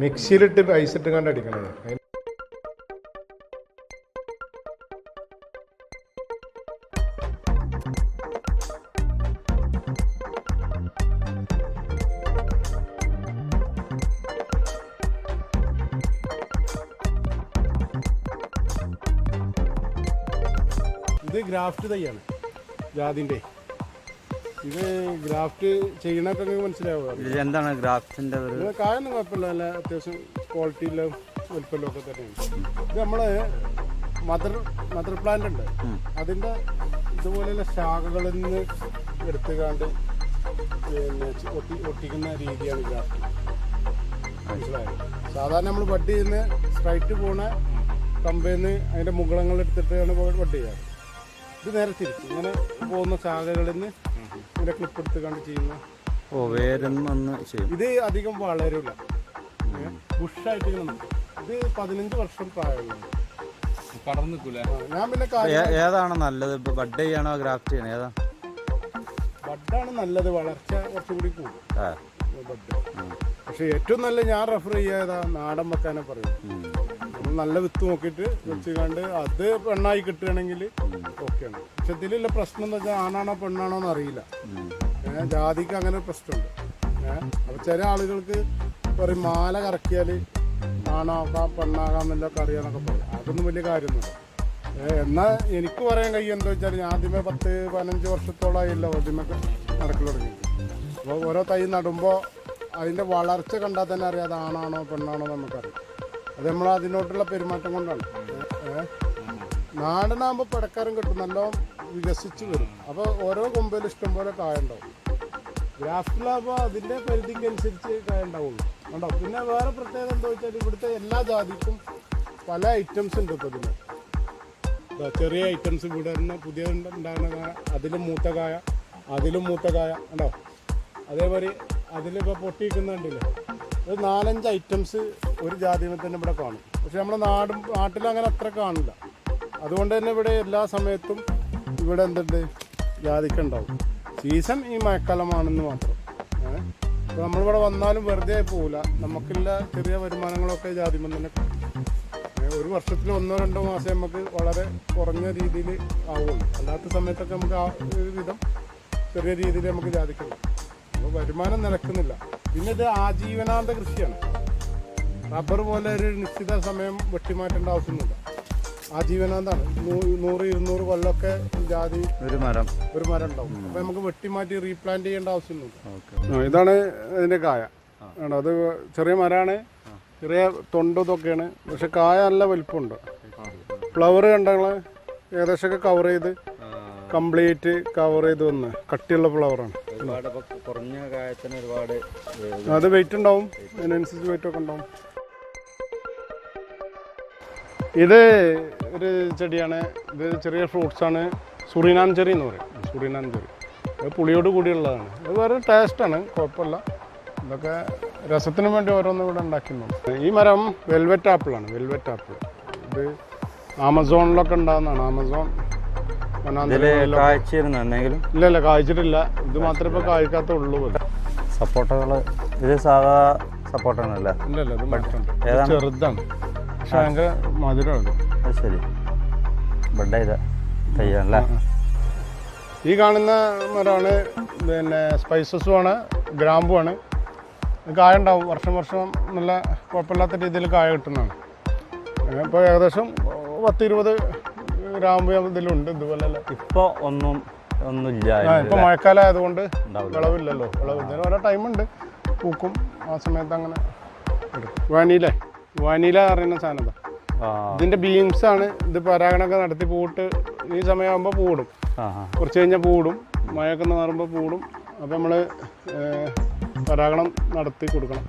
മിക്സിയിലിട്ട് ഐസ് ഇട്ട് കണ്ട് അടിക്കണത്. ഇത് ഗ്രാഫ്റ്റ് തൈയാണ് ജാതിൻ്റെ. ഇത് ഗ്രാഫ്റ്റ് ചെയ്യണൊക്കെ മനസ്സിലാവുക. എന്താണ് ഗ്രാഫ്റ്റിന്റെ കായൊന്നും കുഴപ്പമില്ല, നല്ല അത്യാവശ്യം ക്വാളിറ്റിയില്ല വലിപ്പമല്ലോ ഒക്കെ തന്നെയാണ്. ഇത് നമ്മള് മദർ പ്ലാന്റ് ഉണ്ട്, അതിൻ്റെ ഇതുപോലെയുള്ള ശാഖകളിൽ നിന്ന് എടുത്തുകാണ്ട് പിന്നെ ഒട്ടിക്കുന്ന രീതിയാണ് ഗ്രാഫ്റ്റ്. മനസ്സിലായത്? സാധാരണ നമ്മൾ ബഡ് ചെയ്യുന്ന സ്ട്രൈറ്റ് പോണ കമ്പേന്ന് അതിൻ്റെ മുകളങ്ങൾ എടുത്തിട്ടാണ് ബഡ് ചെയ്യാറ്. ഇത് നേരെ തിരിച്ച് ഇങ്ങനെ പോകുന്ന ശാഖകളിൽ നിന്ന് ഇങ്ങനെ ക്ലിപ്പ് എടുത്ത് കണ്ട് ചെയ്യുന്ന. ഇത് അധികം വളരില്ല, ബുഷായിട്ട് ഇങ്ങനെ. ഇത് 15 വർഷം പ്രായമുള്ളത്. ഞാൻ പിന്നെ ഏതാണ് നല്ലത്, ബഡ് ചെയ്യണോ ഗ്രാഫ്റ്റ് ചെയ്യണോ? ഏതാ ബഡാണ് നല്ലത്, വളർച്ച കുറച്ചുകൂടി കൂടും ബഡ്. പക്ഷെ ഏറ്റവും നല്ല ഞാൻ റെഫർ ചെയ്യാതാ നാടൻ വെക്കാനെ പറയും. നമ്മൾ നല്ല വിത്ത് നോക്കിയിട്ട് വെച്ച് കണ്ട് അത് പെണ്ണായി കിട്ടുകയാണെങ്കിൽ ഓക്കെയാണ്. പക്ഷെ ഇതിലുള്ള പ്രശ്നം എന്ന് വെച്ചാൽ ആണാണോ പെണ്ണാണോ എന്ന് അറിയില്ല. ജാതിക്ക് അങ്ങനെ പ്രശ്നമുണ്ട്. അപ്പോൾ ചില ആളുകൾക്ക് പറയും മാല കറക്കിയാൽ ആണാക്കാം പെണ്ണാകാമെന്നൊക്കെ അറിയാമെന്നൊക്കെ പറയും. അതൊന്നും വലിയ കാര്യമൊന്നുമില്ല. എന്നാൽ എനിക്ക് പറയാൻ കഴിയും എന്താ വെച്ചാൽ ഞാൻ ആദ്യമേ 10-15 വർഷത്തോളമായില്ല ആദ്യമൊക്കെ നടക്കൽ തുടങ്ങിയിട്ട്. അപ്പോൾ ഓരോ തൈ നടുമ്പോൾ അതിൻ്റെ വളർച്ച കണ്ടാൽ തന്നെ അറിയാം അത് ആണാണോ പെണ്ണാണോ നമുക്കറിയാം. അത് നമ്മൾ അതിനോട്ടുള്ള പെരുമാറ്റം കൊണ്ടാണ്. നാടനാകുമ്പോൾ പടക്കാരം കിട്ടും, നല്ലോണം വികസിച്ച് വരും. അപ്പോൾ ഓരോ കൊമ്പിലും ഇഷ്ടംപോലെ കായ ഉണ്ടാവും. ഗ്രാഫ്റ്റിലാകുമ്പോൾ അതിൻ്റെ പരിധിക്കനുസരിച്ച് കായ ഉണ്ടാവുള്ളൂ ഉണ്ടാവും. പിന്നെ വേറെ പ്രത്യേകത എന്താ വെച്ചാൽ ഇവിടുത്തെ എല്ലാ ജാതിക്കും പല ഐറ്റംസ് ഉണ്ട്. ഇപ്പോൾ ഇതിന് ചെറിയ ഐറ്റംസ് ഇവിടെ തന്നെ പുതിയ ഉണ്ടാകുന്ന കായ, അതിലും മൂത്ത കായ, അതിലും മൂത്ത കായ ഉണ്ടോ. അതേപോലെ അതിലിപ്പോൾ പൊട്ടിയിരിക്കുന്നുണ്ടല്ലേ, ഒരു 4-5 ഐറ്റംസ് ഒരു ജാതിമേ തന്നെ ഇവിടെ കാണും. പക്ഷെ നമ്മുടെ നാട്ടിൽ അങ്ങനെ അത്ര കാണില്ല. അതുകൊണ്ട് തന്നെ ഇവിടെ എല്ലാ സമയത്തും ഇവിടെ എന്തുണ്ട് ജാതിക്കുണ്ടാവും. സീസൺ ഈ മഴക്കാലമാണെന്ന് മാത്രം. അപ്പോൾ നമ്മളിവിടെ വന്നാലും വെറുതെ ആയി പോകില്ല. നമുക്കുള്ള ചെറിയ വരുമാനങ്ങളൊക്കെ ജാതിമേ തന്നെ കിട്ടും. ഒരു വർഷത്തിൽ 1-2 മാസം നമുക്ക് വളരെ കുറഞ്ഞ രീതിയിൽ ആവുള്ളൂ. അല്ലാത്ത സമയത്തൊക്കെ നമുക്ക് ഒരു വിധം ചെറിയ രീതിയിൽ നമുക്ക് ജാതിക്കണം. അപ്പോൾ വരുമാനം നിലക്കുന്നില്ല. പിന്നെ ഇത് ആജീവനാന്ത കൃഷിയാണ്. റബ്ബർ പോലെ ഒരു നിശ്ചിത സമയം വെട്ടിമാറ്റേണ്ട ആവശ്യമൊന്നുമില്ല. ആജീവനാന്താണ്. 100-200 കൊല്ലമൊക്കെ ജാതി ഒരു മരം ഉണ്ടാവും. അപ്പോൾ നമുക്ക് വെട്ടിമാറ്റി റീപ്ലാന്റ് ചെയ്യേണ്ട ആവശ്യമൊന്നുമില്ല. ഇതാണ് ഇതിൻ്റെ കായ. അത് ചെറിയ മരമാണ്, ചെറിയ തൊണ്ട് ഇതൊക്കെയാണ്. പക്ഷെ കായ നല്ല വലിപ്പമുണ്ട്. ഫ്ലവർ കണ്ടങ്ങൾ ഏകദേശമൊക്കെ കവർ ചെയ്ത് കംപ്ലീറ്റ് കവർ ചെയ്ത് വന്ന് കട്ടിയുള്ള ഫ്ലവറാണ്. അത് വെയിറ്റ് ഉണ്ടാവും, അതിനനുസരിച്ച് വെയിറ്റ് ഒക്കെ ഉണ്ടാവും. ഇത് ഒരു ചെടിയാണ്. ഇത് ചെറിയ ഫ്രൂട്ട്സാണ്. സുറിനാൻ ചെറി എന്ന് പറയും. സുറിനാൻ ചെറി അത് പുളിയോട് കൂടിയുള്ളതാണ്. അത് വേറെ ടേസ്റ്റാണ്, കുഴപ്പമില്ല. ഇതൊക്കെ രസത്തിന് വേണ്ടി ഓരോന്നും ഇവിടെ ഉണ്ടാക്കുന്നുണ്ട്. ഈ മരം വെൽവെറ്റ് ആപ്പിളാണ്. വെൽവെറ്റ് ആപ്പിൾ ഇത് ആമസോണിലൊക്കെ ഉണ്ടാകുന്നതാണ്. ആമസോൺ ഇല്ല കായ്ച്ചിട്ടില്ല. ഇത് മാത്രമേ ഇപ്പോൾ കായ്ക്കാത്തുള്ളൂ. സപ്പോർട്ടകൾ ഇത് സാധാ സപ്പോർട്ടാണല്ലേ? ഇല്ല ഇത് മറ്റുണ്ട്, ചെറുതാണ്. പക്ഷെ ഭയങ്കര മധുരമാണ്. ശരി, ബഡ് ചെയ്ത തയ്യാണല്ലേ? ഈ കാണുന്ന മരമാണ് പിന്നെ സ്പൈസസുമാണ്, ഗ്രാമ്പുമാണ്. കായ ഉണ്ടാവും വർഷം നല്ല കുഴപ്പമില്ലാത്ത രീതിയിൽ കായ കിട്ടുന്നതാണ്. ഇപ്പോൾ ഏകദേശം 10-20 ഗ്രാമ്പ് ഇതിലുണ്ട്. ഇതുപോലെ ഇപ്പോൾ ഒന്നുമില്ല. ഇപ്പോൾ മഴക്കാലം ആയതുകൊണ്ട് വിളവില്ലല്ലോ. ഇതിന് ഓരോ ടൈമുണ്ട്, പൂക്കും. ആ സമയത്ത് അങ്ങനെ എടുക്കും. വാനില അറിയുന്ന സാധനം ഇതിൻ്റെ ബീൻസാണ്. ഇത് പരാഗണമൊക്കെ നടത്തി പൂട്ട് ഈ സമയമാകുമ്പോൾ പൂടും. കുറച്ച് കഴിഞ്ഞാൽ പൂടും, മഴയൊക്കെ മാറുമ്പോൾ പൂടും. അപ്പോൾ നമ്മൾ പരാഗണം നടത്തി കൊടുക്കണം.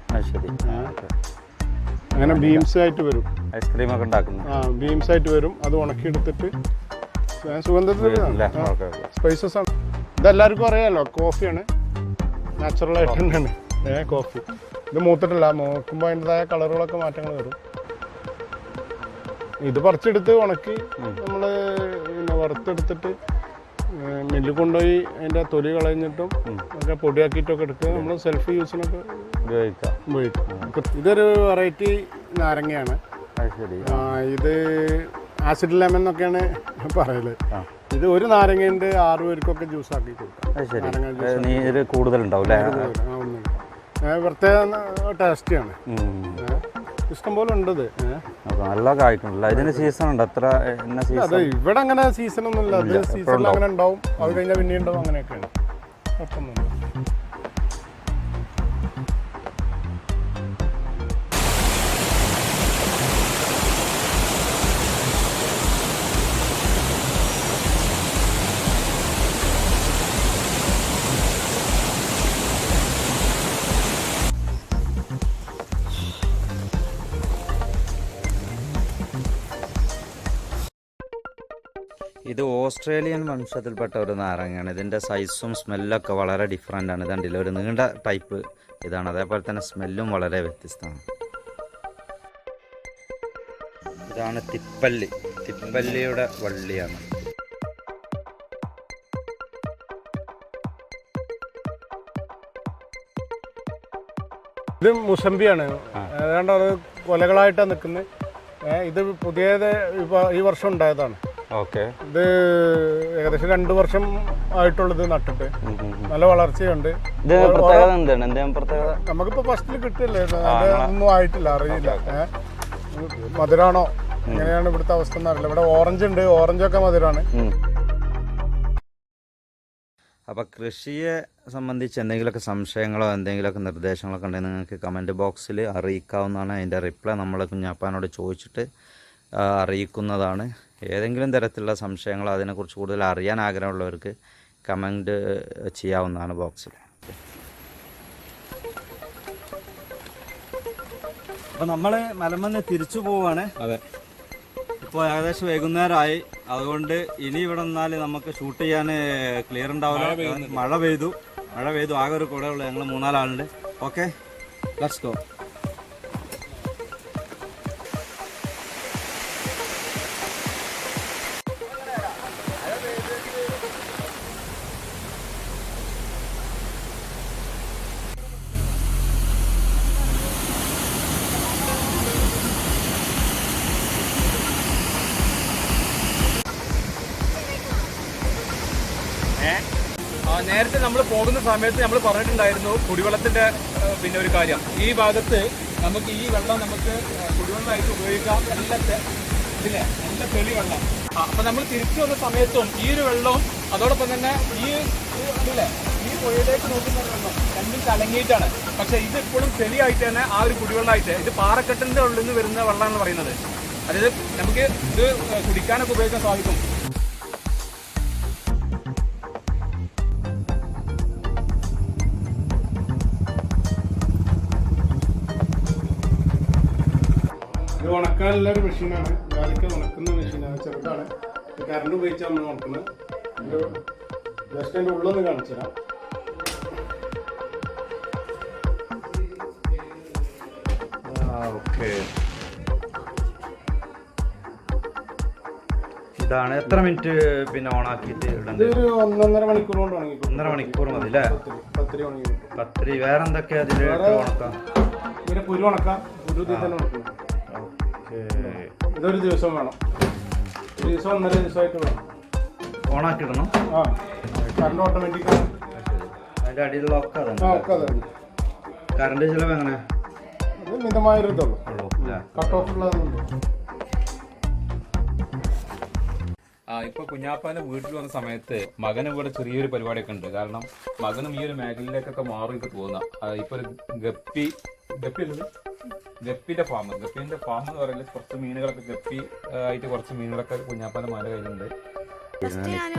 അങ്ങനെ ബീംസ് ആയിട്ട് വരും. ഐസ്ക്രീം ഒക്കെ ഉണ്ടാക്കുന്നു. ബീംസ് ആയിട്ട് വരും. അത് ഉണക്കിയെടുത്തിട്ട് സുഗന്ധത്തിൽ സ്പൈസസ് ആണ്. ഇതെല്ലാവർക്കും അറിയാമല്ലോ, കോഫിയാണ്. നാച്ചുറൽ ആയിട്ട് തന്നെയാണ് കോഫി. ഇത് മൂത്തിട്ടില്ല. നോക്കുമ്പോൾ അതിൻ്റെതായ കളറുകളൊക്കെ മാറ്റങ്ങൾ വരും. ഇത് പറിച്ചെടുത്ത് ഉണക്കി നമ്മൾ പിന്നെ വറുത്തെടുത്തിട്ട് മില്ലിൽ കൊണ്ടുപോയി അതിൻ്റെ തൊലി കളഞ്ഞിട്ടും ഒക്കെ പൊടിയാക്കിയിട്ടൊക്കെ എടുക്കുക നമ്മൾ സെൽഫ് യൂസിനൊക്കെ ഉപയോഗിക്കും. ഇതൊരു വെറൈറ്റി നാരങ്ങയാണ്. ഇത് ആസിഡ് ലെമൺ എന്നൊക്കെയാണ് പറയല്. ഇത് ഒരു നാരങ്ങൻ്റെ 6 പേർക്കൊക്കെ ജ്യൂസ് ആക്കി കൊടുക്കാം. കൂടുതലുണ്ടാവും പ്രത്യേക ടേസ്റ്റിയാണ്. ഇഷ്ടംപോലെ ഉണ്ട്. നല്ല കായ്ക്കുണ്ടല്ലോ. ഇതിന് സീസൺ ഉണ്ട്. അതെ, ഇവിടെ അങ്ങനെ സീസണൊന്നും ഇല്ല. അത് സീസണിൽ അങ്ങനെ ഉണ്ടാവും, അത് കഴിഞ്ഞാൽ പിന്നെ ഉണ്ടാവും, അങ്ങനെയൊക്കെയാണ്. കുഴപ്പമൊന്നുമില്ല. ഇത് ഓസ്ട്രേലിയൻ വംശത്തിൽപ്പെട്ട ഒരു നാരങ്ങയാണ്. ഇതിൻ്റെ സൈസും സ്മെല്ലൊക്കെ വളരെ ഡിഫറെൻ്റ് ആണ്. ഇതുണ്ടല്ലോ, ഒരു നീണ്ട ടൈപ്പ് ഇതാണ്. അതേപോലെ തന്നെ സ്മെല്ലും വളരെ വ്യത്യസ്തമാണ്. ഇതാണ് തിപ്പല്ലിയുടെ വള്ളിയാണ്. ഇത് മുസമ്പിയാണ്. ഏതാണ്ട് അത് കൊലകളായിട്ടാണ് നിൽക്കുന്നത്. ഇത് പുതിയത് ഇപ്പോൾ ഈ വർഷം ഉണ്ടായതാണ്. ഓക്കെ. ഇത് ഏകദേശം 2 വർഷം ആയിട്ടുള്ളത് നട്ടിട്ട്. നല്ല വളർച്ചയുണ്ട്. നമുക്കിപ്പോ ഫസ്റ്റിൽ കിട്ടില്ലേ, ഒന്നും ആയിട്ടില്ല, അറിയില്ല. മധുരാണോ എങ്ങനെയാണ് ഇവിടുത്തെ അവസ്ഥ എന്നറിയില്ല. ഇവിടെ ഓറഞ്ച് ഉണ്ട്, ഓറഞ്ചൊക്കെ മധുരാണ്. അപ്പോൾ കൃഷിയെ സംബന്ധിച്ച് എന്തെങ്കിലുമൊക്കെ സംശയങ്ങളോ എന്തെങ്കിലുമൊക്കെ നിർദ്ദേശങ്ങളൊക്കെ ഉണ്ടെങ്കിൽ നിങ്ങൾക്ക് കമൻറ്റ് ബോക്സിൽ അറിയിക്കാവുന്നതാണ്. അതിൻ്റെ റിപ്ലൈ നമ്മൾ കുഞ്ഞാപ്പാനോട് ചോദിച്ചിട്ട് അറിയിക്കുന്നതാണ്. ഏതെങ്കിലും തരത്തിലുള്ള സംശയങ്ങളോ അതിനെക്കുറിച്ച് കൂടുതൽ അറിയാൻ ആഗ്രഹമുള്ളവർക്ക് കമൻറ്റ് ചെയ്യാവുന്നതാണ് ബോക്സിൽ. അപ്പോൾ നമ്മൾ മലമന്ന് തിരിച്ചു പോവുകയാണ്. അതെ, ഇപ്പോൾ ഏകദേശം വൈകുന്നേരമായി. അതുകൊണ്ട് ഇനി ഇവിടെ നിന്നാൽ നമുക്ക് ഷൂട്ട് ചെയ്യാൻ ക്ലിയർ ഉണ്ടാവില്ല. മഴ പെയ്തു. ആകെ ഒരു കൂടെ ഉള്ളു. ഞങ്ങൾ 3-4 ആളുണ്ട്. Okay, let's go. നേരത്തെ നമ്മൾ പോകുന്ന സമയത്ത് നമ്മൾ പറഞ്ഞിട്ടുണ്ടായിരുന്നു കുടിവെള്ളത്തിന്റെ പിന്നെ ഒരു കാര്യം. ഈ ഭാഗത്ത് നമുക്ക് ഈ വെള്ളം നമുക്ക് കുടിവെള്ളമായിട്ട് ഉപയോഗിക്കാം. നല്ല തെളി വെള്ളം. അപ്പൊ നമ്മൾ തിരിച്ചു വന്ന സമയത്തും ഈ ഒരു വെള്ളവും അതോടൊപ്പം തന്നെ ഈ പുഴയിലേക്ക് നോക്കുന്ന വെള്ളം രണ്ടും കലങ്ങിയിട്ടാണ്. പക്ഷെ ഇത് ഇപ്പോഴും തെളിയായിട്ട് തന്നെ ആ ഒരു കുടിവെള്ളമായിട്ട്, ഇത് പാറക്കെട്ടിന്റെ ഉള്ളിൽ നിന്ന് വരുന്ന വെള്ളമാണെന്ന് പറയുന്നത്. അതായത് നമുക്ക് ഇത് കുടിക്കാനൊക്കെ ഉപയോഗിക്കാൻ സാധിക്കും. ഇത് ഉണക്കാനുള്ള ഒരു മെഷീനാണ്. ഗാലിക്ക ഉണക്കുന്ന മെഷീനാണ്. ചെറുതാണ്. കറണ്ട് ഉപയോഗിച്ചാണ് നമ്മൾ ഉണക്കുന്നത്. ജസ്റ്റ് അതിൻ്റെ ഉള്ളൊന്ന് കാണിച്ചു തരാം. ഓക്കെ, ഇതാണ്. എത്ര മിനിറ്റ് പിന്നെ ഓണാക്കിയിട്ട് ഇടേണ്ടത്? ഒരു 1.5 മണിക്കൂർ കൊണ്ട് ഉണങ്ങി. 1.5 മണിക്കൂർ മതി അല്ലേ? പത്തിരി ഉണങ്ങി. പത്തിരി. വേറെ എന്തൊക്കെയാ അതിൽ ഉണക്കാം? പിന്നെ കുരു ഉണക്കാം. കുരു തന്നെ ഉണക്കണം. ഇതൊരു ദിവസം വേണം. ഒരു ദിവസം 1.5 ദിവസമായിട്ട് വേണം. ഓണാക്കിടണം. ആ, കറണ്ട് ഓട്ടോമാറ്റിക്കാണ്. അതിൻ്റെ അടിയിലുള്ള ഒക്കെ അതാണ്. കറണ്ട് ചിലവ് എങ്ങനെ? അത് മിതമായൊരു ഇതുള്ളൂ. Cut off ഉള്ളതുണ്ട്. ഇപ്പൊ കുഞ്ഞാപ്പാന്റെ വീട്ടിൽ വന്ന സമയത്ത് മകനും ഇവിടെ ചെറിയൊരു പരിപാടിയൊക്കെ ഉണ്ട്. കാരണം മകനും ഈ ഒരു മേഖലയിലേക്കൊക്കെ മാറിയിട്ട് പോകുന്ന ഇപ്പൊ ഒരു ഗപ്പിന്റെ ഫാം എന്ന് പറയുന്നത് കുറച്ച് മീനുകളൊക്കെ ഗപ്പി ആയിട്ട് കുറച്ച് മീനുകളൊക്കെ കുഞ്ഞാപ്പാന്റെ മല കയ്യിലുണ്ട്.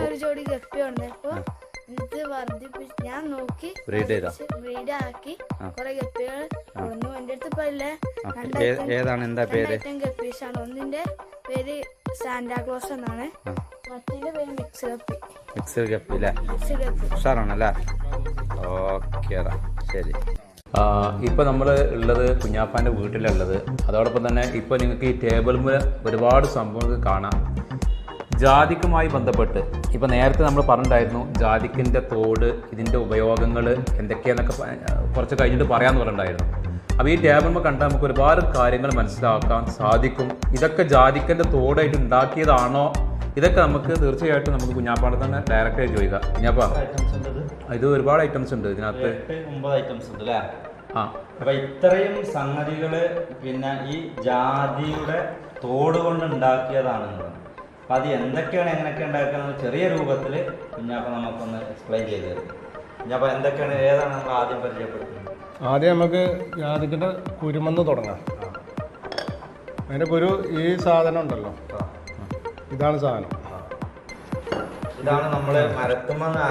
ഒരു ജോഡി ഗപ്പി വന്നപ്പോ ഇത് വർദ്ധിപ്പിച്ച് ഞാൻ നോക്കി ബ്രീഡ് ആക്കി കുറെ ഗപ്പികൾ വന്നു. എന്റെ അടുത്ത് ഇപ്പൊ ഇല്ലേ രണ്ടൈറ്റം ഗപ്പീസ് ആണ്. ഒന്നിന്റെ പേര് സാന്റാക്ലോസ് എന്നാണ്, മറ്റേ പേര് മിക്സർ ഗപ്പി അല്ലേ? ഉഷാറാണല്ലേ? ഓക്കെ, ശരി. ഇപ്പോൾ നമ്മൾ ഉള്ളത് കുഞ്ഞാപ്പാൻ്റെ വീട്ടിലുള്ളത്. അതോടൊപ്പം തന്നെ ഇപ്പോൾ നിങ്ങൾക്ക് ഈ ടേബിൾ മുതൽ ഒരുപാട് സംഭവങ്ങൾ കാണാം. ജാതിക്കുമായി ബന്ധപ്പെട്ട് ഇപ്പോൾ നേരത്തെ നമ്മൾ പറഞ്ഞിട്ടുണ്ടായിരുന്നു ജാതിക്കിൻ്റെ തോട്, ഇതിൻ്റെ ഉപയോഗങ്ങൾ എന്തൊക്കെയാണെന്നൊക്കെ കുറച്ച് കഴിഞ്ഞിട്ട് പറയാമെന്ന് പറഞ്ഞിട്ടുണ്ടായിരുന്നു. അപ്പോൾ ഈ ടേബിളിൽ കണ്ടാൽ നമുക്ക് ഒരുപാട് കാര്യങ്ങൾ മനസ്സിലാക്കാൻ സാധിക്കും. ഇതൊക്കെ ജാതിക്കൻ്റെ തോടായിട്ട് ഉണ്ടാക്കിയതാണോ, ഇതൊക്കെ നമുക്ക് തീർച്ചയായിട്ടും നമുക്ക് കുഞ്ഞാപ്പാടെ തന്നെ ഡയറക്റ്റായി ചോദിക്കാം. കുഞ്ഞാപ്പ, ഇത് ഒരുപാട് ഐറ്റംസ് ഉണ്ട് ഇതിനകത്ത്, 9 ഐറ്റംസ് ഉണ്ട് അല്ലേ? ആ. അപ്പം ഇത്രയും സംഗതികൾ പിന്നെ ഈ ജാതിയുടെ തോട് കൊണ്ട് ഉണ്ടാക്കിയതാണ്. അപ്പം അത് എന്തൊക്കെയാണ്, എങ്ങനെയൊക്കെ ഉണ്ടാക്കുന്നത് ചെറിയ രൂപത്തിൽ കുഞ്ഞാപ്പ നമുക്കൊന്ന് എക്സ്പ്ലെയിൻ ചെയ്ത് തരും. കുഞ്ഞാപ്പ എന്തൊക്കെയാണ്, ഏതാണ് നമ്മൾ ആദ്യം പരിചയപ്പെടുത്തുന്നത്? ആദ്യം നമുക്ക് ജാതിക്കയുടെ കുരുമെന്ന് തുടങ്ങാം. അതിൻ്റെ കുരു ഈ സാധനം ഉണ്ടല്ലോ, ഇതാണ് സാധനം. ഇതാണ് നമ്മൾ മരത്തുമെന്ന്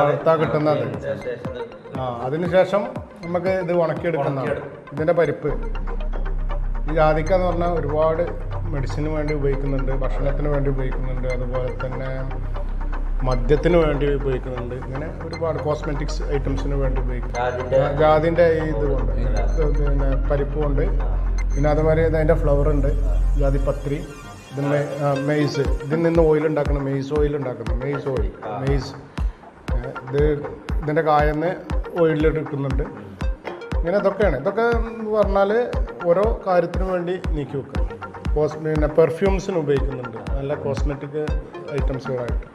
അറുത്താ കിട്ടുന്നത്. അതിനുശേഷം നമുക്ക് ഇത് ഉണക്കിയെടുക്കുന്നതാണ്. ഇതിൻ്റെ പരിപ്പ്, ഈ ജാതിക്ക എന്ന് പറഞ്ഞാൽ ഒരുപാട് മെഡിസിന് വേണ്ടി ഉപയോഗിക്കുന്നുണ്ട്, ഭക്ഷണത്തിന് വേണ്ടി ഉപയോഗിക്കുന്നുണ്ട്, അതുപോലെ തന്നെ മദ്യത്തിന് വേണ്ടി ഉപയോഗിക്കുന്നുണ്ട്. ഇങ്ങനെ ഒരുപാട് കോസ്മെറ്റിക്സ് ഐറ്റംസിന് വേണ്ടി ഉപയോഗിക്കുന്നുണ്ട്. ജാതിൻ്റെ ഈ ഇതുകൊണ്ട് പിന്നെ പരിപ്പ് കൊണ്ട്, പിന്നെ അതുമാതിരി അതിൻ്റെ ഫ്ലവർ ഉണ്ട്, ജാതിപത്രി, ഇത് മെയ്സ്, ഇതിൽ നിന്ന് ഓയിൽ ഉണ്ടാക്കണം, മെയ്സ് ഓയിൽ ഉണ്ടാക്കണം, മെയ്സ് ഓയിൽ, മെയ്സ് ഇത് ഇതിൻ്റെ കായെന്ന് ഓയിലെടുക്കുന്നുണ്ട്. ഇങ്ങനെ ഇതൊക്കെയാണ്. ഇതൊക്കെ എന്ന് പറഞ്ഞാൽ ഓരോ കാര്യത്തിനു വേണ്ടി നീക്കി വെക്കുക. പിന്നെ പെർഫ്യൂംസിന് ഉപയോഗിക്കുന്നുണ്ട്, നല്ല കോസ്മെറ്റിക് ഐറ്റംസുകളായിട്ട്.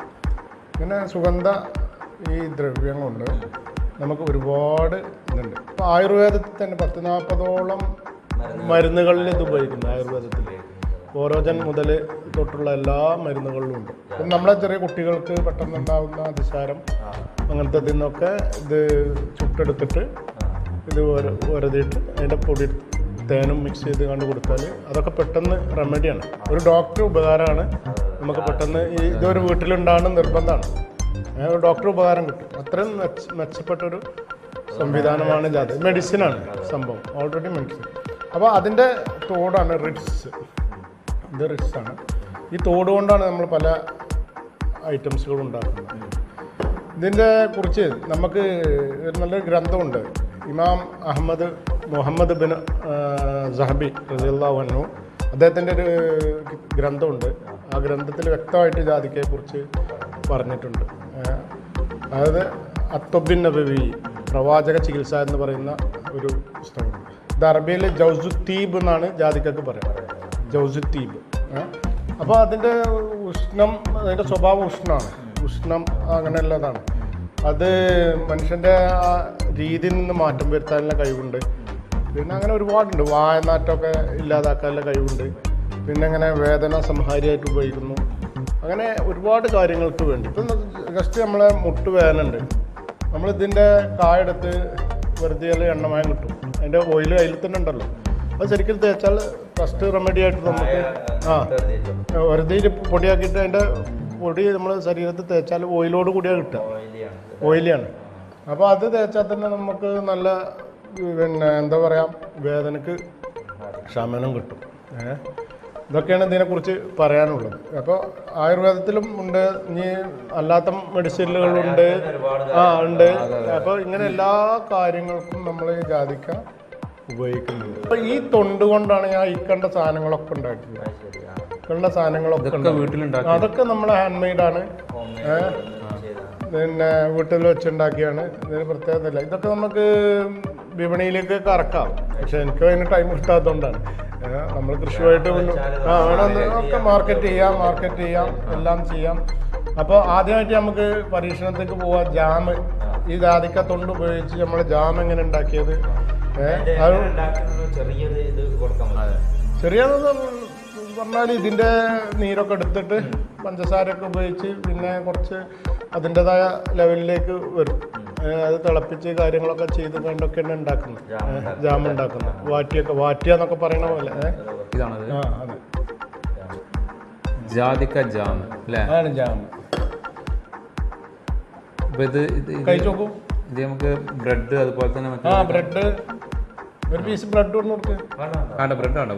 ഇങ്ങനെ സുഗന്ധ ഈ ദ്രവ്യം കൊണ്ട് നമുക്ക് ഒരുപാട് ഇതുണ്ട്. ഇപ്പോൾ ആയുർവേദത്തിൽ തന്നെ 10-40ഓളം മരുന്നുകളിൽ ഇത് ഉപയോഗിക്കുന്നു. ആയുർവേദത്തിൽ ഓരോജൻ മുതൽ തൊട്ടുള്ള എല്ലാ മരുന്നുകളിലും ഉണ്ട്. പിന്നെ നമ്മളെ ചെറിയ കുട്ടികൾക്ക് പെട്ടെന്നുണ്ടാകുന്ന അതിസാരം അങ്ങനത്തെ ഇതിന്നൊക്കെ ഇത് ചുട്ടെടുത്തിട്ട് ഇത് ഒരതിയിട്ട് അതിൻ്റെ പൊടി തേനും മിക്സ് ചെയ്ത് കണ്ട് കൊടുത്താൽ അതൊക്കെ പെട്ടെന്ന് റെമഡിയാണ്. ഒരു ഡോക്ടർ ഉപകാരമാണ്. നമുക്ക് പെട്ടെന്ന് ഈ ഇതൊരു വീട്ടിലുണ്ടാകുന്ന നിർബന്ധമാണ്. ഒരു ഡോക്ടർ ഉപകാരം കിട്ടും. അത്രയും മെച്ചപ്പെട്ടൊരു സംവിധാനമാണ് ജാതി. മെഡിസിനാണ് സംഭവം, ഓൾറെഡി മെഡിസിൻ. അപ്പോൾ അതിൻ്റെ തോടാണ് റിഡ്സ്. ഇത് റിഡ്സാണ്. ഈ തോട് കൊണ്ടാണ് നമ്മൾ പല ഐറ്റംസുകൾ ഉണ്ടാക്കുന്നത്. ഇതിൻ്റെ കുറിച്ച് നമുക്ക് നല്ലൊരു ഗ്രന്ഥമുണ്ട്. ഇമാം മുഹമ്മദ് ബിൻ സഹബി റളിയല്ലാഹു അൻഹു, അദ്ദേഹത്തിൻ്റെ ഒരു ഗ്രന്ഥമുണ്ട്. ആ ഗ്രന്ഥത്തിൽ വ്യക്തമായിട്ട് ജാതിക്കയെക്കുറിച്ച് പറഞ്ഞിട്ടുണ്ട്. അതായത് അത്തൊബിൻ നബവി, പ്രവാചക ചികിത്സ എന്ന് പറയുന്ന ഒരു പുസ്തകമുണ്ട്. ഇത് അറബിയിൽ ജൗസുത്തീബ് എന്നാണ് ജാതിക്കക്ക് പറയുന്നത്, ജൗസുത്തീബ്. അപ്പോൾ അതിൻ്റെ ഉഷ്ണം, അതിൻ്റെ സ്വഭാവം ഉഷ്ണം അങ്ങനെയുള്ളതാണ്. അത് മനുഷ്യൻ്റെ ആ രീതിയിൽ നിന്ന് മാറ്റം വരുത്താനുള്ള കഴിവുണ്ട്. പിന്നെ അങ്ങനെ ഒരുപാടുണ്ട്. വായനാറ്റമൊക്കെ ഇല്ലാതാക്കാനുള്ള കഴിവുണ്ട്. പിന്നെ അങ്ങനെ വേദന സംഹാരിയായിട്ട് ഉപയോഗിക്കുന്നു. അങ്ങനെ ഒരുപാട് കാര്യങ്ങൾക്ക് വേണ്ടി. ഇപ്പം ജസ്റ്റ് നമ്മളെ മുട്ടുവേദന ഉണ്ട്, നമ്മളിതിൻ്റെ കായെടുത്ത് വെറുതെ എണ്ണമയം കിട്ടും. അതിൻ്റെ ഓയിൽ അതിൽ തന്നെ ഉണ്ടല്ലോ. അത് ശരിക്കും തേച്ചാൽ ഫസ്റ്റ് റെമഡി ആയിട്ട് നമുക്ക് വെറുതെ പൊടിയാക്കിയിട്ട് അതിൻ്റെ പൊടി നമ്മൾ ശരീരത്തിൽ തേച്ചാൽ ഓയിലോട് കൂടിയാണ് കിട്ടുക. ഓയിലിയാണ്. അപ്പോൾ അത് തേച്ചാൽ തന്നെ നമുക്ക് നല്ല പിന്നെ എന്താ പറയുക, വേദനക്ക് ശമനം കിട്ടും. ഇതൊക്കെയാണ് ഇതിനെക്കുറിച്ച് പറയാനുള്ളത്. അപ്പോൾ ആയുർവേദത്തിലും ഉണ്ട്, ഇനി അല്ലാത്ത മെഡിസിനുകളുണ്ട്, ഉണ്ട്. അപ്പോൾ ഇങ്ങനെ എല്ലാ കാര്യങ്ങൾക്കും നമ്മൾ ഈ ജാതിക്ക ഉപയോഗിക്കുന്നുണ്ട്. അപ്പോൾ ഈ തൊണ്ട് കൊണ്ടാണ് ഞാൻ ഈ കണ്ട സാധനങ്ങളൊക്കെ ഉണ്ടായിട്ടുള്ളത്. കണ്ട സാധനങ്ങളൊക്കെ വീട്ടിലുണ്ടാക്കി, അതൊക്കെ നമ്മളെ ഹാൻഡ് മെയ്ഡാണ്. പിന്നെ വീട്ടിൽ വെച്ചുണ്ടാക്കിയാണ്. ഇതിന് പ്രത്യേകതയില്ല. ഇതൊക്കെ നമുക്ക് വിപണിയിലേക്ക് ഇറക്കാം, പക്ഷെ എനിക്ക് അതിന് ടൈം കിട്ടാത്തതുകൊണ്ടാണ്. നമ്മൾ കൃഷിയുമായിട്ട് വേണമെന്നൊക്കെ മാർക്കറ്റ് ചെയ്യാം, എല്ലാം ചെയ്യാം. അപ്പോൾ ആദ്യമായിട്ട് നമുക്ക് പരീക്ഷണത്തേക്ക് പോവാം. ജാം, ഈ ജാതിക്ക തൊണ്ട് ഉപയോഗിച്ച് നമ്മൾ ജാം എങ്ങനെ ഉണ്ടാക്കിയത്, ചെറിയത് പറഞ്ഞാൽ ഇതിൻ്റെ നീരൊക്കെ എടുത്തിട്ട് പഞ്ചസാരയൊക്കെ ഉപയോഗിച്ച് പിന്നെ കുറച്ച് അതിൻ്റെതായ ലെവലിലേക്ക് വരും. അത് തിളപ്പിച്ച് കാര്യങ്ങളൊക്കെ ചെയ്ത് കണ്ടൊക്കെയാണ് ഉണ്ടാക്കുന്നത്. ജാം ഉണ്ടാക്കുന്നത്. വാറ്റിയെന്നൊക്കെ പറയണ പോലെ. ഇതാണ് അതെ, ജാതിക്ക ജാം അല്ലേ? ആണ് ജാം. ഇത് കഴിച്ചു നോക്കൂ. ഇത് നമുക്ക് ബ്രെഡ് അതുപോലെ തന്നെ ബ്രെഡ്, ഒരു പീസ് ബ്രെഡ് കൊണ്ട് കൊടുക്ക്.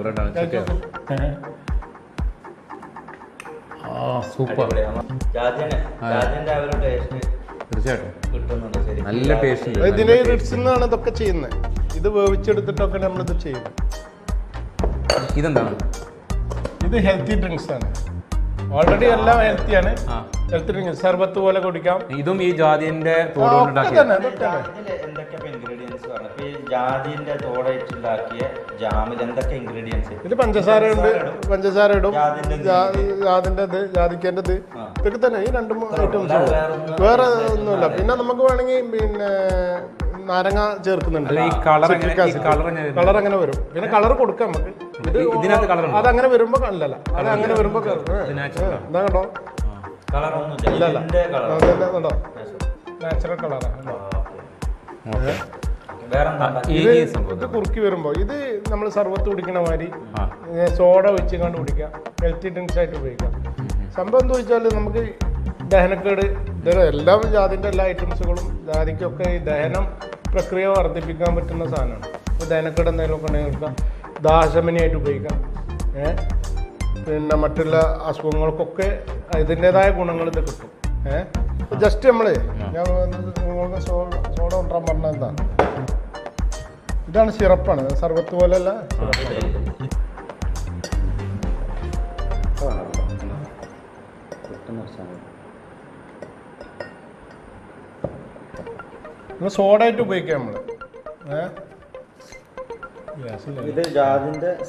ബ്രെഡാണ്. സൂപ്പർ, തീർച്ചയായിട്ടും നല്ല ടേസ്റ്റ്. ഇതിന് റിഡ്സ് എന്നാണ് ഇതൊക്കെ ചെയ്യുന്നത്. ഇത് വേവിച്ചെടുത്തിട്ടൊക്കെ നമ്മളിത് ചെയ്യുന്നത്. ഇതെന്താണ്? ഇത് ഹെൽത്തി ഡ്രിങ്ക്സ് ആണ്. ഓൾറെഡി എല്ലാം ഹെൽത്തിയാണ്. ഹെൽത്തി ഡ്രിങ്ക് സർബത്ത് പോലെ കുടിക്കാം. ഇതും ഈ ജാതിന്റെ തോട് കൊണ്ടുണ്ടാക്കിയ എന്തൊക്കെ ഇൻഗ്രീഡിയൻസ് പറഞ്ഞു? ഈ ജാതിന്റെ തോടായിട്ടുണ്ടാക്കിയ ജാമിൽ എന്തൊക്കെ ഇൻഗ്രീഡിയൻസ്? ഇത് പഞ്ചസാര ഉണ്ട്, പഞ്ചസാര ഇടും, ജാതിന്റെ ജാതിക്കേന്റെ ഇതൊക്കെ തന്നെ. ഈ 2-3 ഐറ്റംസ് വേറെ ഒന്നുമില്ല. പിന്നെ നമുക്ക് വേണമെങ്കിൽ പിന്നെ നാരങ്ങ ചേർക്കുന്നുണ്ട്. കളർ അങ്ങനെ വരും. പിന്നെ കളർ കൊടുക്കാം നമുക്ക്. ഇതിനകത്ത് കളർ അതങ്ങനെ വരുമ്പോ അല്ലല്ല, അത് അങ്ങനെ വരുമ്പോ എന്താ കേട്ടോ ഇല്ലല്ലോ, നാച്ചുറൽ കളറാണ്. ഇത് കുറുക്കി വരുമ്പോ ഇത് നമ്മൾ സർബത്ത് കുടിക്കണ മാതിരി സോഡ വെച്ച് കണ്ട് കുടിക്കാം. ഹെൽത്തി ഡ്രിങ്ക്സ് ആയിട്ട് ഉപയോഗിക്കാം. സംഭവം എന്താ വെച്ചാൽ നമുക്ക് ദഹനക്കേട് എല്ലാ ജാതിൻ്റെ എല്ലാ ഐറ്റംസുകളും ജാതിക്കൊക്കെ ഈ ദഹനം പ്രക്രിയ വർദ്ധിപ്പിക്കാൻ പറ്റുന്ന സാധനമാണ്. ഇപ്പോൾ ദഹനക്കേട് എന്തെങ്കിലുമൊക്കെ ഉണ്ടെങ്കിൽ എടുക്കാം. ദാഹശമനിയായിട്ട് ഉപയോഗിക്കാം. പിന്നെ മറ്റുള്ള അസുഖങ്ങൾക്കൊക്കെ ഇതിൻ്റെതായ ഗുണങ്ങൾ ഇത് കിട്ടും. ജസ്റ്റ് നമ്മൾ ഞാൻ നിങ്ങൾക്ക് സോഡ കൊണ്ടുവരാൻ പറഞ്ഞത് എന്താണ്, ഇതാണ് സിറപ്പാണ്. സർബത്ത് പോലെയല്ല, നമ്മൾ സോഡ ആയിട്ട് ഉപയോഗിക്കാം നമ്മൾ.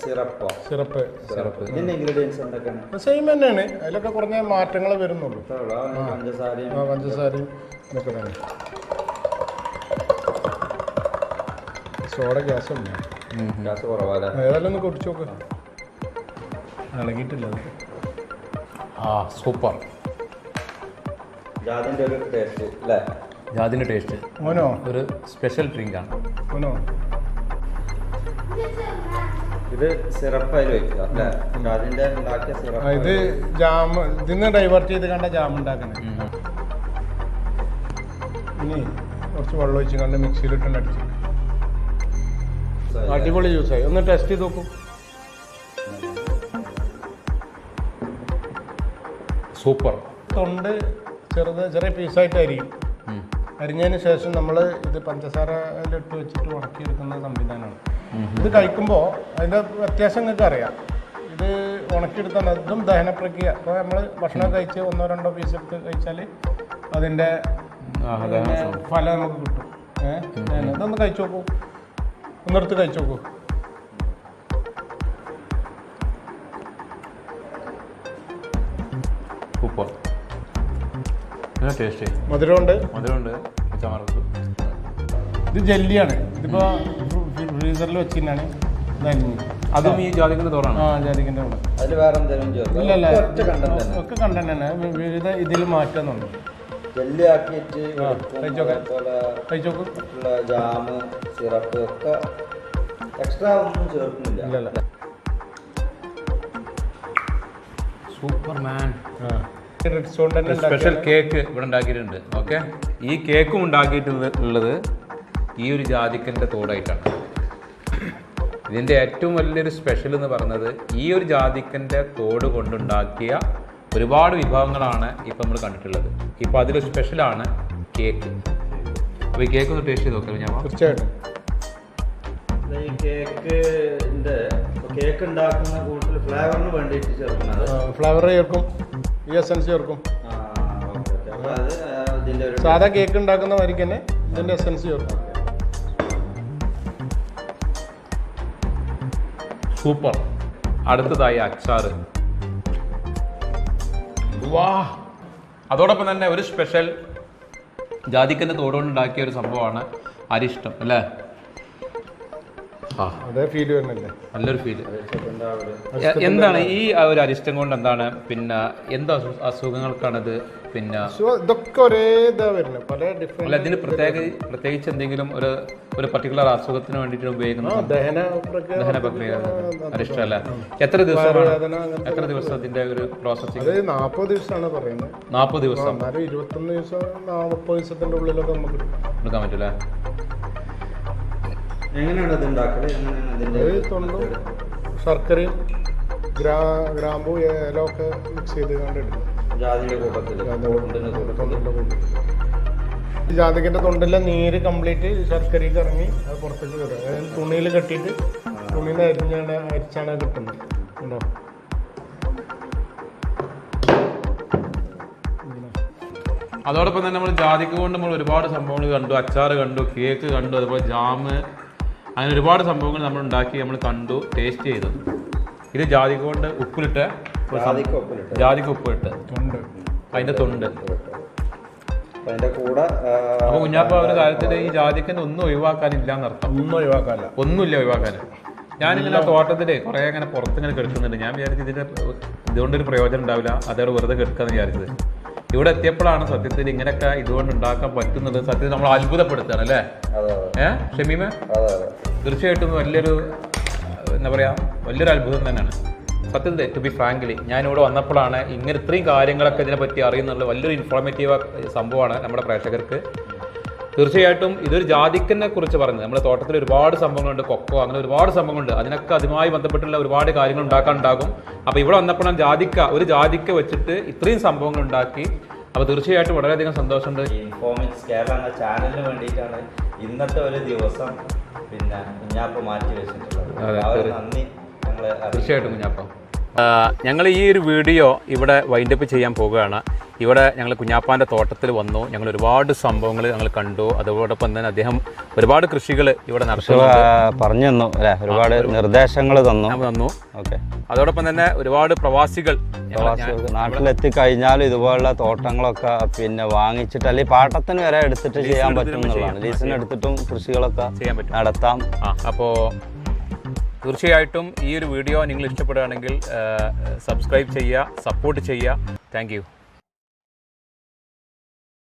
സിറപ്പ് സെയിം തന്നെയാണ്. അതിലൊക്കെ കുറഞ്ഞ മാറ്റങ്ങൾ വരുന്നുള്ളൂ. പഞ്ചസാരയും ഇതൊക്കെ തന്നെ. സോഡ ഗ്യാസ് ഉണ്ട്, ഏതായാലും ഒന്ന് കുടിച്ചു നോക്ക്. ഇളകിയിട്ടില്ല. സൂപ്പർ. ജാതിന്റെ ടേസ്റ്റ് മോനോ ഒരു സ്പെഷ്യൽ ഡ്രിങ്ക് ആണ്. മോനോ ഇത് സിറപ്പായി വെക്കുക അല്ലേ? ജാതിന്റെ ഉണ്ടാക്കിയ സിറപ്പ്. ഇത് ജാം ഇതിന്ന് ഡൈവേർട്ട് ചെയ്ത് കണ്ട ജാം ഉണ്ടാക്കണേ. ഇനി കുറച്ച് വെള്ളം ഒഴിച്ച് കണ്ട് മിക്സിയിലിട്ടുണ്ട് അടിച്ച് അടിപൊളി ജ്യൂസായി. ഒന്ന് ടെസ്റ്റ് ചെയ്ത് നോക്കൂ. സൂപ്പർ. തൊണ്ട് ചെറിയ പീസായിട്ടായിരിക്കും. അരിഞ്ഞതിന് ശേഷം നമ്മൾ ഇത് പഞ്ചസാരയിലിട്ട് വെച്ചിട്ട് ഉണക്കിയെടുക്കുന്ന സംവിധാനമാണ്. ഇത് കഴിക്കുമ്പോൾ അതിൻ്റെ വ്യത്യാസം നിങ്ങൾക്ക് അറിയാം. ഇത് ഉണക്കിയെടുത്താൽ അതും ദഹന പ്രക്രിയ. അപ്പോൾ നമ്മൾ ഭക്ഷണം കഴിച്ച് 1-2 പീസ് എടുത്ത് കഴിച്ചാൽ അതിൻ്റെ ഫലം നമുക്ക് കിട്ടും. ഇതൊന്ന് കഴിച്ചു നോക്കൂ, ഒന്നെടുത്ത് കഴിച്ചു നോക്കൂ. Super taste. മധുരമുണ്ട്. ഇത് ജെല്ലിയാണ്. ഇതിപ്പോൾ ഫ്രീസറിൽ വെച്ചിട്ടാണ് അതും ഈ ജാതിക്കിന്റെ തോടാണ്. ജാതിക്കിന്റെ തോട്. ഇല്ലല്ല, ഒക്കെ കണ്ടന്റ് തന്നെ. വിവിധ ഇതിൽ മാറ്റുന്നുണ്ട്. സൂപ്പർ മാൻ. സ്പെഷ്യൽ കേക്ക് ഇവിടെ ഉണ്ടാക്കിയിട്ടുണ്ട്. ഓക്കെ, ഈ കേക്കും ഉണ്ടാക്കിയിട്ടുള്ളത് ഈ ഒരു ജാതിക്കൻ്റെ തോടായിട്ടാണ്. ഇതിൻ്റെ ഏറ്റവും വലിയൊരു സ്പെഷ്യൽ എന്ന് പറയുന്നത് ഈ ഒരു ജാതിക്കൻ്റെ തോട് കൊണ്ടുണ്ടാക്കിയ ഒരുപാട് വിഭവങ്ങളാണ് ഇപ്പം നമ്മൾ കണ്ടിട്ടുള്ളത്. ഇപ്പം അതിൽ സ്പെഷ്യലാണ് കേക്ക്. അപ്പോൾ ഈ കേക്ക് ഒന്ന് ടേസ്റ്റ് ചെയ്ത് നോക്കാം. ഞാൻ തീർച്ചയായിട്ടും ഈ കേക്ക് ഉണ്ടാക്കുന്ന കൂടുതൽ ഫ്ലേവറിന് വേണ്ടിയിട്ട് ചേർക്കുന്നത് ഫ്ലേവർ ചേർക്കും, ഈ എസൻസ് ചേർക്കും. സാധാ കേക്ക് ഉണ്ടാക്കുന്ന മാതിരി തന്നെ ഇതിൻ്റെ എസൻസ് ചേർക്കും. സൂപ്പർ. അടുത്തതായി അച്ചാറ്. വാ. അതോടൊപ്പം തന്നെ ഒരു സ്പെഷ്യൽ ജാതിക്കൻ്റെ തോടുകൊണ്ടുണ്ടാക്കിയ ഒരു സംഭവമാണ് അരിഷ്ടം അല്ലേ? അതേ ഫീൽ വരുന്നില്ലേ? നല്ലൊരു ഫീല്. എന്താണ് ഈ ഒരു അരിഷ്ടം കൊണ്ട് എന്താണ് പിന്നെ എന്താ അസുഖങ്ങൾക്കാണത്? പിന്നെ ഇതൊക്കെ ഒരേ ഇതാ വരുന്നത്, പല ഡിഫറെന്റ്. അല്ല, ഇതിന് പ്രത്യേകിച്ച് എന്തെങ്കിലും ഒരു പർട്ടിക്കുലർ അസുഖത്തിന് വേണ്ടിയിട്ട് ഉപയോഗിക്കുന്ന ദഹന പ്രക്രിയ അരിഷ്ടം അല്ലേ? എത്ര ദിവസം ഇതിന്റെ ഒരു പ്രോസസ്സിംഗ്? 40 ദിവസമാണ് പറയുന്നത്. 40 ദിവസം. 21 ദിവസം 30 ദിവസത്തിന്റെ ഉള്ളിലൊക്കെ നമുക്ക് എടുക്കാൻ പറ്റൂലേ? എങ്ങനെയാണ് ഇത് ഉണ്ടാക്കല്? തൊണ്ടും ശർക്കരയും ഗ്രാമ്പൂ ഏലമൊക്കെ മിക്സ് ചെയ്ത് കണ്ടെടുക്കും. ജാതിക്കൻ്റെ തൊണ്ടിലെ നീര് കംപ്ലീറ്റ് ശർക്കരയ്ക്ക് ഇറങ്ങി അത് പുറത്തേക്ക് വരും. അതായത് തുണിയിൽ കെട്ടിയിട്ട് തുണിയിൽ അരിച്ചാണ് കിട്ടുന്നത്. ഉണ്ടോ? അതോടൊപ്പം തന്നെ നമ്മൾ ജാതിക്ക കൊണ്ട് നമ്മൾ ഒരുപാട് സംഭവങ്ങൾ കണ്ടു, അച്ചാർ കണ്ടു, കേക്ക് കണ്ടു, അതുപോലെ ജാമ്, അങ്ങനെ ഒരുപാട് സംഭവങ്ങൾ നമ്മൾ ഉണ്ടാക്കി, നമ്മൾ കണ്ടു, ടേസ്റ്റ് ചെയ്തു. ഇത് ജാതിക്ക കൊണ്ട് ഉപ്പിലിട്ട്, ജാതിക്ക ഉപ്പിലിട്ട് അതിൻ്റെ തൊണ്ട്. അതിന്റെ കൂടെ അപ്പൊ കുഞ്ഞാപ്പ ഒരു കാര്യത്തിൽ ഈ ജാതിക്കന്നെ ഒന്നും ഒഴിവാക്കാനില്ല എന്നർത്ഥം. ഒന്നുമില്ല ഒഴിവാക്കാൻ. ഞാനിങ്ങനെ തോട്ടത്തില് കുറെ അങ്ങനെ പുറത്തിങ്ങനെ കിടക്കുന്നുണ്ട്. ഞാൻ വിചാരിച്ചു ഇതുകൊണ്ടൊരു പ്രയോജനം ഉണ്ടാവില്ല, അതോടെ വെറുതെ കിടക്കാന്ന് വിചാരിച്ചത്. ഇവിടെ എത്തിയപ്പോഴാണ് സത്യത്തിൽ ഇങ്ങനെയൊക്കെ ഇതുകൊണ്ട് ഉണ്ടാക്കാൻ പറ്റുന്നത് സത്യത്തിൽ നമ്മൾ അത്ഭുതപ്പെടുത്തുകയാണ് അല്ലേ? ഷമീമ, തീർച്ചയായിട്ടും വലിയൊരു എന്താ പറയാ, വലിയൊരു അത്ഭുതം തന്നെയാണ് സത്യത്തിൽ. ടു ബി ഫ്രാങ്ക്ലി, ഞാനിവിടെ വന്നപ്പോഴാണ് ഇങ്ങനെ ഇത്രയും കാര്യങ്ങളൊക്കെ ഇതിനെപ്പറ്റി അറിയുന്നുള്ള വലിയൊരു ഇൻഫോർമേറ്റീവ് സംഭവമാണ് നമ്മുടെ പ്രേക്ഷകർക്ക്. തീർച്ചയായിട്ടും ഇതൊരു ജാതിക്കനെ കുറിച്ച് പറഞ്ഞത്. നമ്മുടെ തോട്ടത്തിൽ ഒരുപാട് സംഭവങ്ങളുണ്ട്, കൊക്കോ, അങ്ങനെ ഒരുപാട് സംഭവങ്ങളുണ്ട്. അതിനൊക്കെ അതുമായി ബന്ധപ്പെട്ടുള്ള ഒരുപാട് കാര്യങ്ങൾ ഉണ്ടാക്കാനുണ്ടാകും. അപ്പോൾ ഇവിടെ വന്നപ്പോഴാണ് ഒരു ജാതിക്ക വെച്ചിട്ട് ഇത്രയും സംഭവങ്ങൾ ഉണ്ടാക്കി. അപ്പോൾ തീർച്ചയായിട്ടും വളരെയധികം സന്തോഷമുണ്ട്. ഇൻഫോർമേറ്റീവ് കേരള എന്ന ചാനലിന് വേണ്ടിയിട്ടാണ് ഇന്നത്തെ ഒരു ദിവസം പിന്നെ കുഞ്ഞാപ്പ മാറ്റി വെച്ചിട്ടുള്ളത്. നന്ദി. തീർച്ചയായിട്ടും കുഞ്ഞാപ്പ. ഞങ്ങൾ ഈ ഒരു വീഡിയോ ഇവിടെ വൈൻഡപ്പ് ചെയ്യാൻ പോകുകയാണ്. ഇവിടെ ഞങ്ങൾ കുഞ്ഞാപ്പാൻ്റെ തോട്ടത്തിൽ വന്നു. ഞങ്ങൾ ഒരുപാട് സംഭവങ്ങൾ ഞങ്ങൾ കണ്ടു. അതോടൊപ്പം തന്നെ അദ്ദേഹം ഒരുപാട് കൃഷികൾ ഇവിടെ പറഞ്ഞു തന്നു അല്ലേ, ഒരുപാട് നിർദ്ദേശങ്ങൾ തന്നു. ഓക്കെ. അതോടൊപ്പം തന്നെ ഒരുപാട് പ്രവാസികൾ നാട്ടിലെത്തിക്കഴിഞ്ഞാൽ ഇതുപോലുള്ള തോട്ടങ്ങളൊക്കെ പിന്നെ വാങ്ങിച്ചിട്ട് അല്ലെങ്കിൽ പാട്ടത്തിന് വരെ എടുത്തിട്ട് ചെയ്യാൻ പറ്റും എന്നുള്ളതാണ്. ലീസിന് എടുത്തിട്ടും കൃഷികളൊക്കെ ചെയ്യാൻ പറ്റും, നടത്താം. അപ്പോൾ തീർച്ചയായിട്ടും ഈ ഒരു വീഡിയോ നിങ്ങൾ ഇഷ്ടപ്പെടുകയാണെങ്കിൽ സബ്സ്ക്രൈബ് ചെയ്യുക, സപ്പോർട്ട് ചെയ്യുക. Thank you.